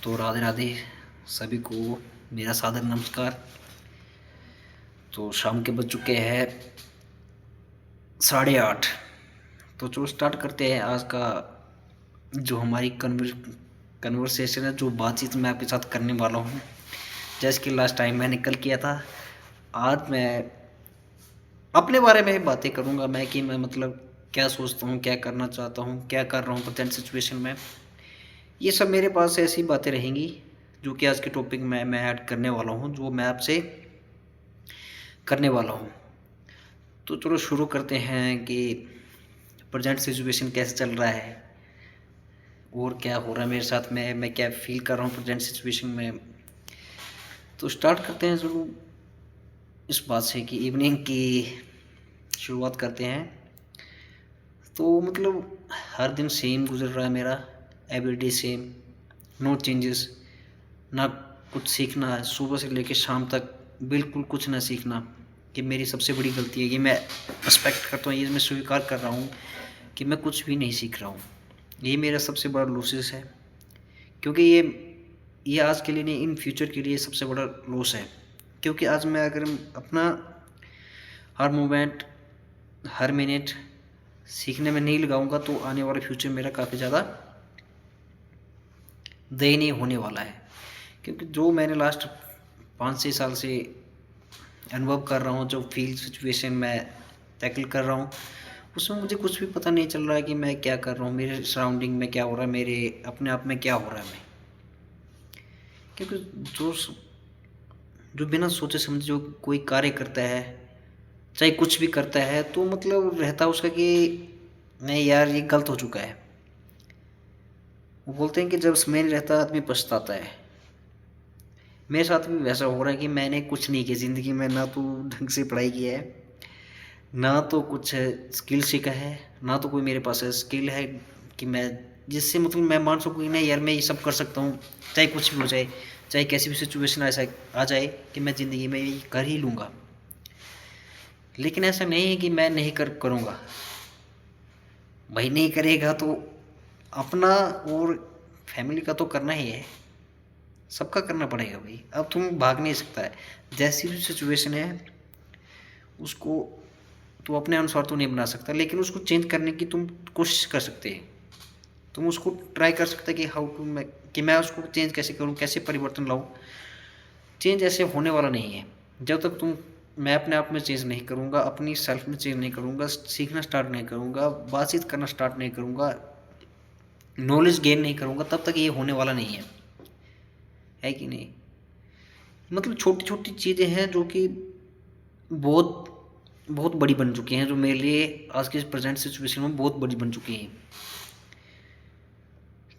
तो राधे राधे सभी को मेरा सादर नमस्कार। तो शाम के बज चुके हैं 8:30। तो चलो स्टार्ट करते हैं आज का जो हमारी कन्वर्सेशन है, जो बातचीत मैं आपके साथ करने वाला हूँ। जैसे कि लास्ट टाइम मैंने कल किया था, आज मैं अपने बारे में ही बातें करूँगा। मैं कि मैं मतलब क्या सोचता हूँ, क्या करना चाहता हूँ, क्या कर रहा हूँ प्रेजेंट सिचुएशन में। ये सब मेरे पास ऐसी बातें रहेंगी जो कि आज के टॉपिक में मैं ऐड करने वाला हूँ, जो मैं आपसे करने वाला हूँ। तो चलो शुरू करते हैं कि प्रेजेंट सिचुएशन कैसे चल रहा है और क्या हो रहा है मेरे साथ में, मैं क्या फील कर रहा हूँ प्रेजेंट सिचुएशन में। तो स्टार्ट करते हैं चलो इस बात से कि इवनिंग की शुरुआत करते हैं। तो मतलब हर दिन सेम गुजर रहा है मेरा, एवरीडे सेम, नो चेंजेस। ना कुछ सीखना है, सुबह से लेकर शाम तक बिल्कुल कुछ ना सीखना। कि मेरी सबसे बड़ी गलती है, ये मैं रिस्पेक्ट करता हूँ, ये मैं स्वीकार कर रहा हूँ कि मैं कुछ भी नहीं सीख रहा हूँ। ये मेरा सबसे बड़ा लॉसेस है, क्योंकि ये आज के लिए नहीं, इन फ्यूचर के लिए सबसे बड़ा लॉस है। क्योंकि आज मैं अगर अपना हर मोमेंट, हर मिनट सीखने में नहीं लगाऊंगा तो आने वाला फ्यूचर मेरा काफ़ी ज़्यादा दयनीय होने वाला है। क्योंकि जो मैंने लास्ट 5-6 साल से अनुभव कर रहा हूँ, जो फील्ड सिचुएशन मैं टैकल कर रहा हूँ, उसमें मुझे कुछ भी पता नहीं चल रहा है कि मैं क्या कर रहा हूँ, मेरे सराउंडिंग में क्या हो रहा है, मेरे अपने आप में क्या हो रहा है मैं। क्योंकि जो बिना सोचे समझे जो कोई कार्य करता है, चाहे कुछ भी करता है, तो मतलब रहता उसका कि नहीं यार ये गलत हो चुका है। वो बोलते हैं कि जब समय नहीं रहता आदमी पछताता है। मेरे साथ भी वैसा हो रहा है कि मैंने कुछ नहीं किया ज़िंदगी में, ना तो ढंग से पढ़ाई किया है, ना तो कुछ स्किल सीखा है, ना तो कोई मेरे पास स्किल है कि मैं जिससे मतलब मैं मान सकूँ कि नहीं यार मैं ये सब कर सकता हूँ, चाहे कुछ भी हो जाए, चाहे कैसी भी सिचुएशन ऐसा आ जाए कि मैं ज़िंदगी में ये कर ही लूँगा। लेकिन ऐसा नहीं है कि मैं नहीं करूँगा। भाई नहीं करेगा तो अपना और फैमिली का तो करना ही है, सबका करना पड़ेगा भाई। अब तुम भाग नहीं सकता है, जैसी भी सिचुएशन है उसको तो अपने अनुसार तो नहीं बना सकता, लेकिन उसको चेंज करने की तुम कोशिश कर सकते हैं। तुम उसको ट्राई कर सकते हैं कि हाउ टू मैं उसको चेंज कैसे करूं, कैसे परिवर्तन लाऊं। चेंज ऐसे होने वाला नहीं है जब तक मैं अपने आप में चेंज नहीं करूंगा, अपनी सेल्फ में चेंज नहीं करूंगा, सीखना स्टार्ट नहीं करूंगा, बातचीत करना स्टार्ट नहीं करूंगा, नॉलेज गेन नहीं करूंगा, तब तक ये होने वाला नहीं है कि नहीं। मतलब छोटी छोटी चीज़ें हैं जो कि बहुत बहुत बड़ी बन चुकी हैं, जो मेरे लिए आज के प्रेजेंट सिचुएशन में बहुत बड़ी बन चुकी हैं।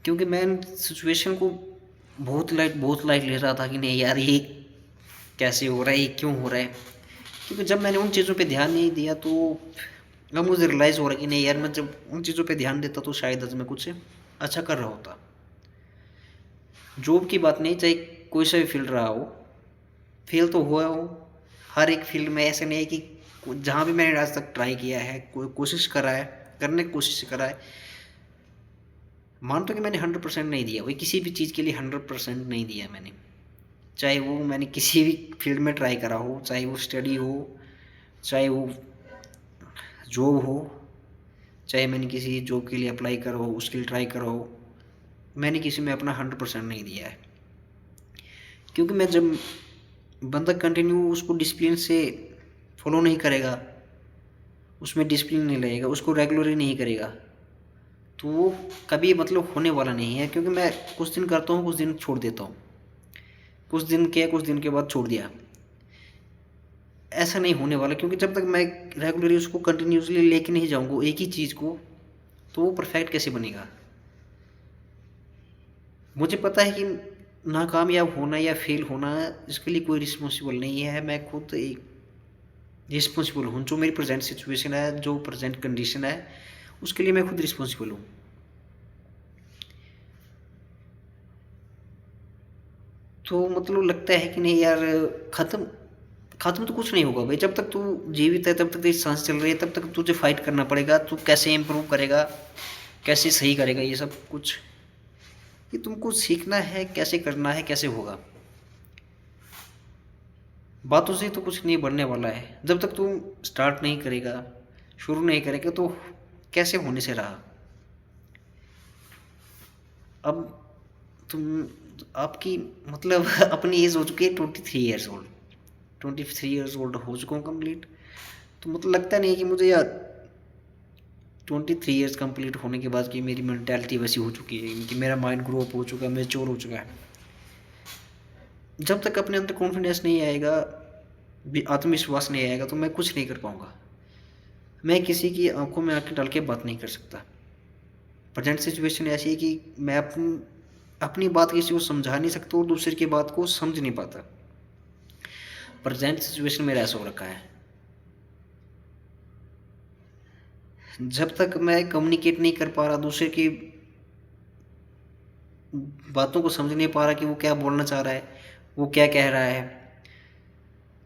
क्योंकि मैं सिचुएशन को बहुत लाइट ले रहा था कि नहीं यार ये कैसे हो रहा है, ये क्यों हो रहा है। क्योंकि जब मैंने उन चीज़ों पे ध्यान नहीं दिया तो अब मुझे रियलाइज़ हो रहा है कि नहीं यार मैं जब उन चीज़ों पे ध्यान देता तो शायद आज मैं कुछ अच्छा कर रहा होता। जॉब की बात नहीं, चाहे कोई सा भी फील्ड रहा हो, फेल तो हुआ हो हर एक फील्ड में। ऐसे नहीं है कि जहाँ भी मैंने आज तक ट्राई किया है, कोई कोशिश करा है, करने की कोशिश करा है, मानता कि मैंने 100% नहीं दिया, वही किसी भी चीज़ के लिए 100% नहीं दिया मैंने। चाहे वो मैंने किसी भी फील्ड में ट्राई करा हो, चाहे वो स्टडी हो, चाहे वो जॉब हो, चाहे मैंने किसी जॉब के लिए अप्लाई करा हो, उसके लिए ट्राई करा हो, मैंने किसी में अपना 100% नहीं दिया है। क्योंकि मैं जब बंदा कंटिन्यू उसको डिसिप्लिन से फॉलो नहीं करेगा, उसमें डिसिप्लिन नहीं लगेगा, उसको रेगुलरली नहीं करेगा, तो वो कभी मतलब होने वाला नहीं है। क्योंकि मैं कुछ दिन करता हूँ, कुछ दिन छोड़ देता हूँ, कुछ दिन किया, कुछ दिन के बाद छोड़ दिया, ऐसा नहीं होने वाला। क्योंकि जब तक मैं रेगुलरली उसको कंटिन्यूसली लेके नहीं जाऊँगा एक ही चीज़ को, तो वो परफेक्ट कैसे बनेगा। मुझे पता है कि नाकामयाब होना या फेल होना इसके लिए कोई रिस्पॉन्सिबल नहीं है, मैं खुद एक रिस्पॉन्सिबल हूँ। जो मेरी प्रेजेंट सिचुएशन है, जो प्रेजेंट कंडीशन है, उसके लिए मैं खुद रिस्पॉन्सिबल हूँ। तो मतलब लगता है कि नहीं यार ख़त्म ख़त्म तो कुछ नहीं होगा भाई। जब तक तू जीवित है, तब तक तेरी सांस चल रही है, तब तक तुझे फाइट करना पड़ेगा। तू कैसे इम्प्रूव करेगा, कैसे सही करेगा ये सब कुछ, कि तुमको सीखना है कैसे करना है, कैसे होगा। बातों से तो कुछ नहीं बनने वाला है। जब तक तुम स्टार्ट नहीं करेगा, शुरू नहीं करेगा, तो कैसे होने से रहा। अब तुम आपकी मतलब अपनी एज हो चुकी है 23 ईयर्स ओल्ड, 23 ईयर्स ओल्ड हो चुका हूँ कंप्लीट। तो मतलब लगता नहीं कि मुझे यार 23 ईयर्स कंप्लीट होने के बाद कि मेरी मेंटालिटी वैसी हो चुकी है कि मेरा माइंड ग्रो अप हो चुका है, मैच्योर हो चुका है। जब तक अपने अंदर कॉन्फिडेंस नहीं आएगा, आत्मविश्वास नहीं आएगा, तो मैं कुछ नहीं कर पाऊंगा। मैं किसी की आंखों में आंखें डाल के बात नहीं कर सकता। प्रेजेंट सिचुएशन ऐसी है कि मैं अपनी बात किसी को समझा नहीं सकता और दूसरे की बात को समझ नहीं पाता। प्रेजेंट सिचुएशन मेरा ऐसा हो रखा है। जब तक मैं कम्युनिकेट नहीं कर पा रहा, दूसरे की बातों को समझ नहीं पा रहा कि वो क्या बोलना चाह रहा है, वो क्या कह रहा है,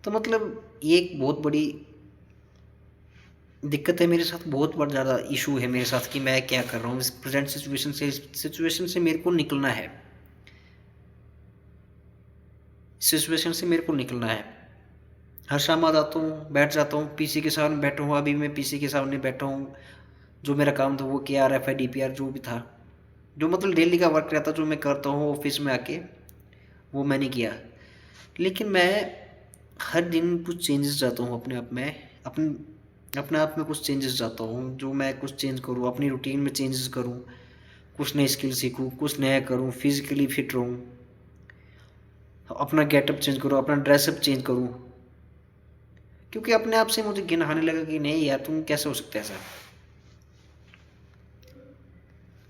तो मतलब ये एक बहुत बड़ी दिक्कत है मेरे साथ। बहुत बड़ा ज़्यादा इशू है मेरे साथ कि मैं क्या कर रहा हूँ इस प्रेजेंट सिचुएशन से मेरे को निकलना है। सिचुएशन से मेरे को निकलना है। हर शाम आ जाता हूँ, बैठ जाता हूँ, पीसी के सामने बैठा हूँ। अभी मैं पीसी के सामने बैठा हूँ। जो मेरा काम था वो KRFI DPR जो भी था, जो मतलब डेली का वर्क रहता, जो मैं करता हूँ ऑफिस में आके, वो मैंने किया। लेकिन मैं हर दिन कुछ चेंजेस चाहता हूँ अपने आप में, अपने आप में कुछ चेंजेस चाहता हूँ। जो मैं कुछ चेंज करूँ, अपनी रूटीन में चेंजेस करूँ, कुछ नई स्किल सीखूँ, कुछ नया करूँ, फिजिकली फिट रहूँ, अपना गेटअप चेंज करूँ, अपना ड्रेसअप चेंज करूँ। क्योंकि अपने आप से मुझे घिन आने लगा कि नहीं यार, तुम कैसे हो सकते हैं ऐसा।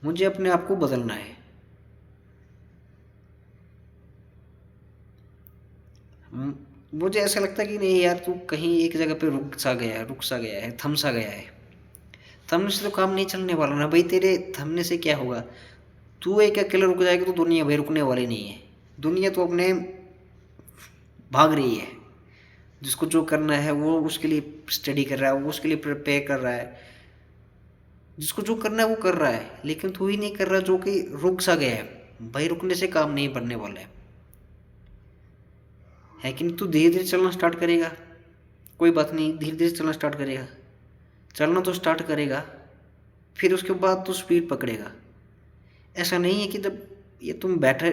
मुझे अपने आप को बदलना है। मुझे ऐसा लगता है कि नहीं यार, तू कहीं एक जगह पे रुक सा गया है, थम सा गया है। थमने से तो काम नहीं चलने वाला ना भाई। तेरे थमने से क्या होगा। तू एक अकेले रुक जाएगा तो दुनिया भाई रुकने वाली नहीं है। दुनिया तो अपने भाग रही है। जिसको जो करना है वो उसके लिए स्टडी कर रहा है, वो उसके लिए प्रिपेयर कर रहा है। जिसको जो करना है वो कर रहा है, लेकिन तू ही नहीं कर रहा जो कि रुक सा गया है। भाई रुकने से काम नहीं बनने वाला है कि नहीं। तू धीरे धीरे चलना स्टार्ट करेगा, कोई बात नहीं, धीरे धीरे चलना स्टार्ट करेगा। चलना तो स्टार्ट करेगा, फिर उसके बाद तो स्पीड पकड़ेगा। ऐसा नहीं है कि जब ये तुम बैठे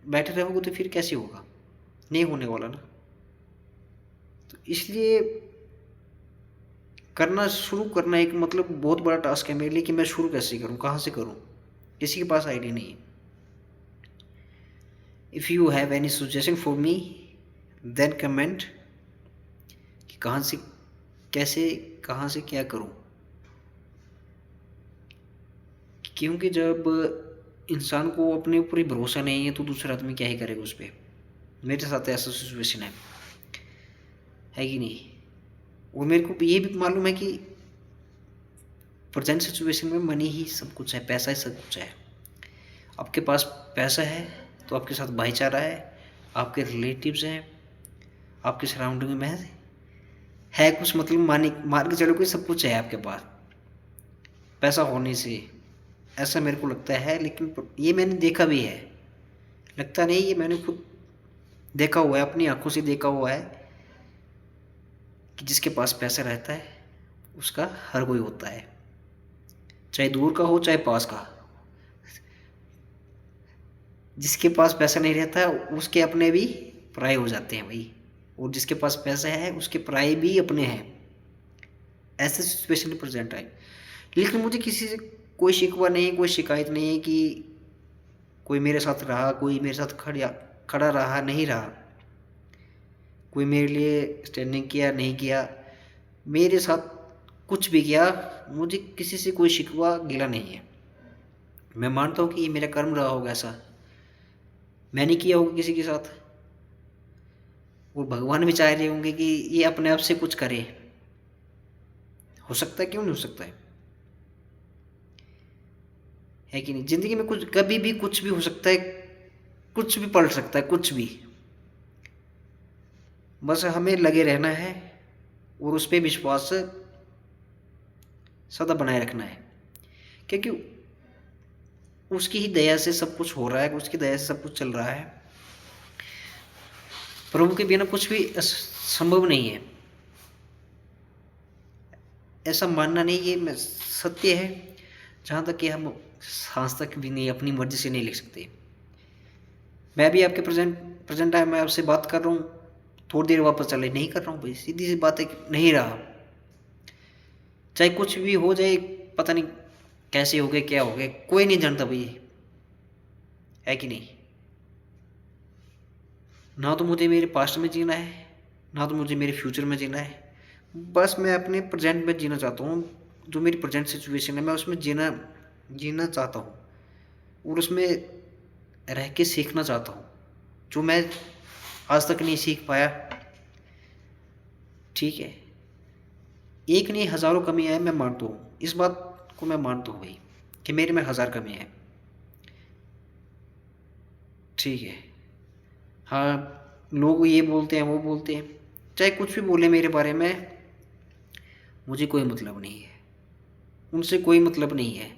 बैठे रहोगे तो फिर कैसे होगा, नहीं होने वाला ना। तो इसलिए करना शुरू करना एक मतलब बहुत बड़ा टास्क है मेरे लिए कि मैं शुरू कैसे करूं, कहाँ से करूं। किसी के पास आइडिया नहीं है। If you have any suggestion for me then comment कि कहाँ से कैसे, कहाँ से क्या करूं। क्योंकि जब इंसान को अपने ऊपर ही भरोसा नहीं है तो दूसरा आदमी क्या ही करेगा उस पर। मेरे साथ ऐसा सिचुएशन है कि नहीं। और मेरे को ये भी मालूम है कि प्रेजेंट सिचुएशन में मनी ही सब कुछ है, पैसा ही सब कुछ है। आपके पास पैसा है तो आपके साथ भाईचारा है, आपके रिलेटिव्स हैं, आपके सराउंडिंग में है कुछ, मतलब मान के चलो कि सब कुछ है आपके पास पैसा होने से। ऐसा मेरे को लगता है, लेकिन ये मैंने देखा भी है। लगता नहीं, ये मैंने खुद देखा हुआ है, अपनी आंखों से देखा हुआ है कि जिसके पास पैसा रहता है उसका हर कोई होता है, चाहे दूर का हो चाहे पास का। जिसके पास पैसा नहीं रहता उसके अपने भी पराये हो जाते हैं भाई, और जिसके पास पैसा है उसके पराये भी अपने हैं। ऐसे सिचुएशन प्रेजेंट है। लेकिन मुझे किसी से कोई शिकवा नहीं, कोई शिकायत नहीं है कि कोई मेरे साथ रहा, कोई मेरे साथ खड़ा रहा नहीं रहा, कोई मेरे लिए स्टैंडिंग किया नहीं किया, मेरे साथ कुछ भी किया, मुझे किसी से कोई शिकवा गिला नहीं है। मैं मानता हूँ कि ये मेरा कर्म रहा होगा, ऐसा मैंने किया होगा किसी के साथ, और भगवान भी चाह रहे होंगे कि ये अपने आप से कुछ करे। हो सकता है, क्यों नहीं हो सकता है कि नहीं। जिंदगी में कुछ कभी भी कुछ भी हो सकता है, कुछ भी पलट सकता है, कुछ भी। बस हमें लगे रहना है और उस पर विश्वास सदा बनाए रखना है। क्योंकि उसकी ही दया से सब कुछ हो रहा है, उसकी दया से सब कुछ चल रहा है। प्रभु के बिना कुछ भी संभव नहीं है। ऐसा मानना नहीं, ये सत्य है। जहाँ तक कि हम सांस तक भी नहीं अपनी मर्जी से नहीं लिख सकते। मैं भी आपके प्रेजेंट टाइम में आपसे बात कर रहा हूँ, थोड़ी देर वापस चले नहीं कर रहा हूँ भाई, सीधी सी बात है नहीं रहा। चाहे कुछ भी हो जाए, पता नहीं कैसे हो गए क्या हो गए, कोई नहीं जानता भाई, है कि नहीं। ना तो मुझे मेरे पास्ट में जीना है, ना तो मुझे मेरे फ्यूचर में जीना है। बस मैं अपने प्रेजेंट में जीना चाहता हूँ। जो मेरी प्रेजेंट सिचुएशन है मैं उसमें जीना चाहता हूँ, और उसमें रह के सीखना चाहता हूँ जो मैं आज तक नहीं सीख पाया। ठीक है, एक नहीं हज़ारों कमियाँ हैं, मैं मानता हूँ इस बात को, मैं मानता हूँ भाई कि मेरे में 1000 कमियाँ हैं। ठीक है, हाँ, लोग ये बोलते हैं वो बोलते हैं, चाहे कुछ भी बोले मेरे बारे में, मुझे कोई मतलब नहीं है, उनसे कोई मतलब नहीं है।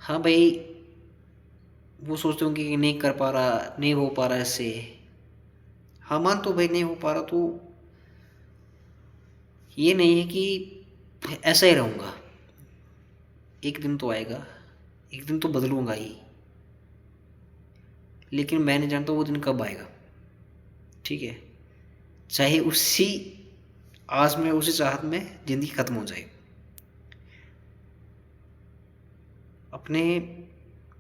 हाँ भाई, वो सोचते होंगे कि नहीं कर पा रहा, नहीं हो पा रहा ऐसे। हाँ मान तो भाई नहीं हो पा रहा, तो ये नहीं है कि ऐसा ही रहूँगा। एक दिन तो आएगा, एक दिन तो बदलूंगा ही, लेकिन मैं नहीं जानता वो दिन कब आएगा। ठीक है, चाहे उसी आस में, उसी चाहत में ज़िंदगी ख़त्म हो जाए। अपने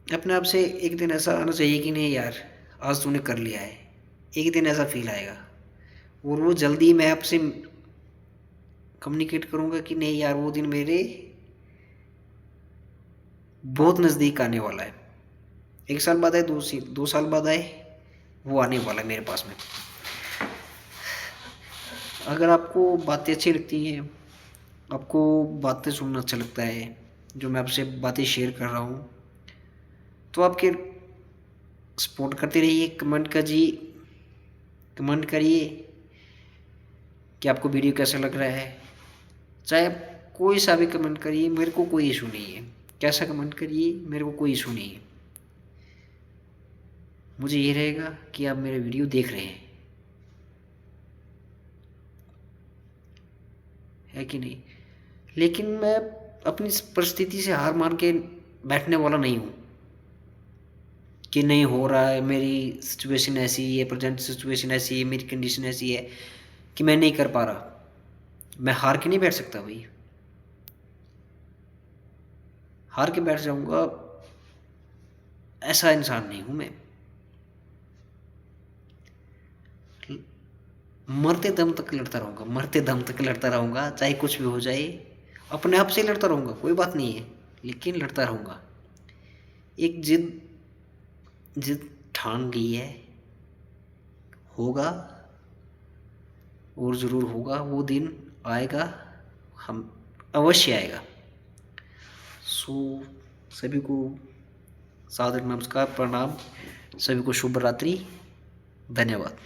अपने आप से एक दिन ऐसा आना चाहिए कि नहीं यार, आज तूने कर लिया है। एक दिन ऐसा फील आएगा, और वो जल्दी मैं आपसे कम्युनिकेट करूँगा कि नहीं यार, वो दिन मेरे बहुत नज़दीक आने वाला है। 1 साल बाद आए, 2 साल बाद आए, वो आने वाला है मेरे पास में। अगर आपको बातें अच्छी लगती हैं, आपको बातें सुनना अच्छा लगता है, जो मैं आपसे बातें शेयर कर रहा हूँ, तो आपके सपोर्ट करते रहिए, कमेंट करिए कि आपको वीडियो कैसा लग रहा है। चाहे आप कोई सा भी कमेंट करिए, मेरे को कोई इशू नहीं है। कैसा कमेंट करिए, मेरे को कोई इशू नहीं है। मुझे ये रहेगा कि आप मेरे वीडियो देख रहे हैं, है कि नहीं। लेकिन मैं अपनी इस परिस्थिति से हार मान के बैठने वाला नहीं हूँ कि नहीं हो रहा है, मेरी सिचुएशन ऐसी है, प्रेजेंट सिचुएशन ऐसी है, मेरी कंडीशन ऐसी है कि मैं नहीं कर पा रहा। मैं हार के नहीं बैठ सकता भाई, हार के बैठ जाऊंगा, ऐसा इंसान नहीं हूं मैं। मरते दम तक लड़ता रहूंगा, मरते दम तक लड़ता रहूंगा, चाहे कुछ भी हो जाए। अपने आप से लड़ता रहूंगा, कोई बात नहीं है, लेकिन लड़ता रहूंगा। एक जिद जिद ठान ली है, होगा, और ज़रूर होगा, वो दिन आएगा, हम अवश्य आएगा। सो सभी को सादर नमस्कार, प्रणाम, सभी को शुभ रात्रि, धन्यवाद।